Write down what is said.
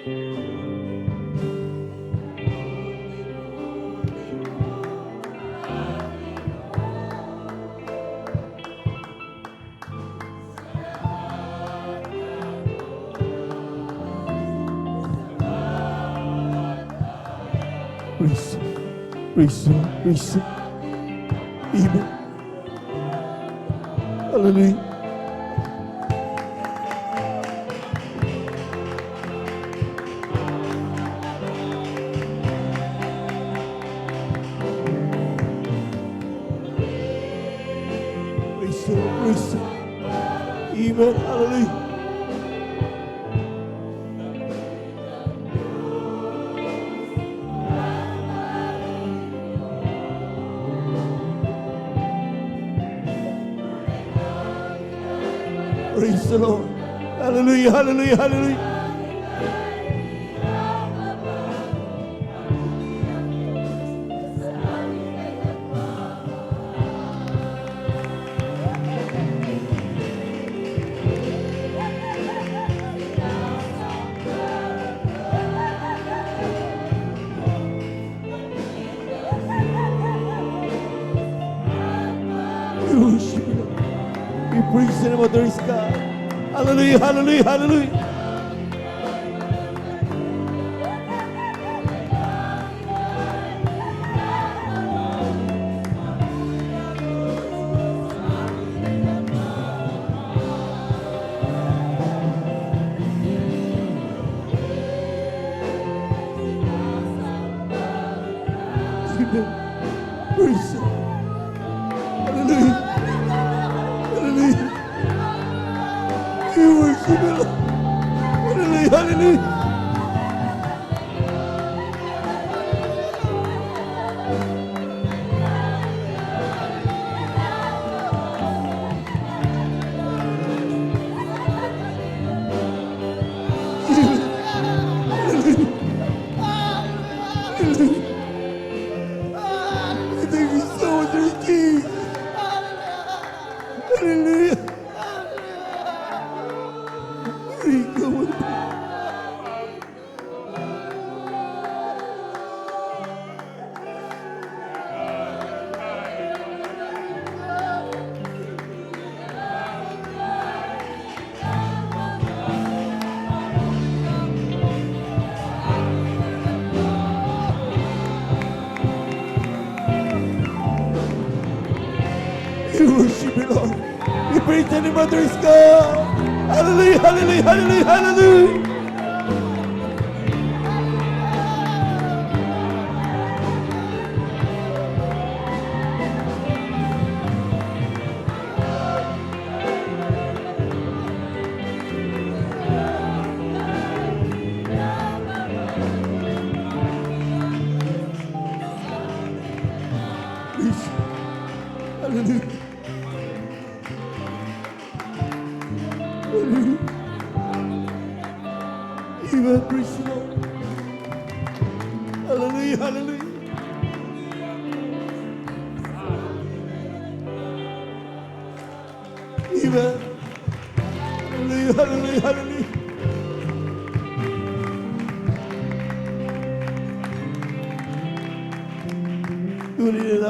Praise the Lord. Praise the Lord. Amen. Hallelujah. Praise the Lord. Praise the Lord. Amen. Hallelujah. Praise the Lord. Hallelujah, hallelujah, hallelujah. We worship you. We praise the name of the Lord God. Hallelujah, hallelujah, hallelujah. Amen. Praise the Lord. Hallelujah. Hallelujah. We worship you, Lord. Hallelujah, hallelujah. Thank you so much, Lord Jesus. Hallelujah. Thank you, Lord. We worship you, Lord. We praise the name of the Lord God. Hallelujah, hallelujah, hallelujah, hallelujah. Praise you. Hallelujah. Hallelujah. Amen. Praise the Lord. Hallelujah, hallelujah. Amen. Hallelujah, hallelujah, hallelujah. Tuloy na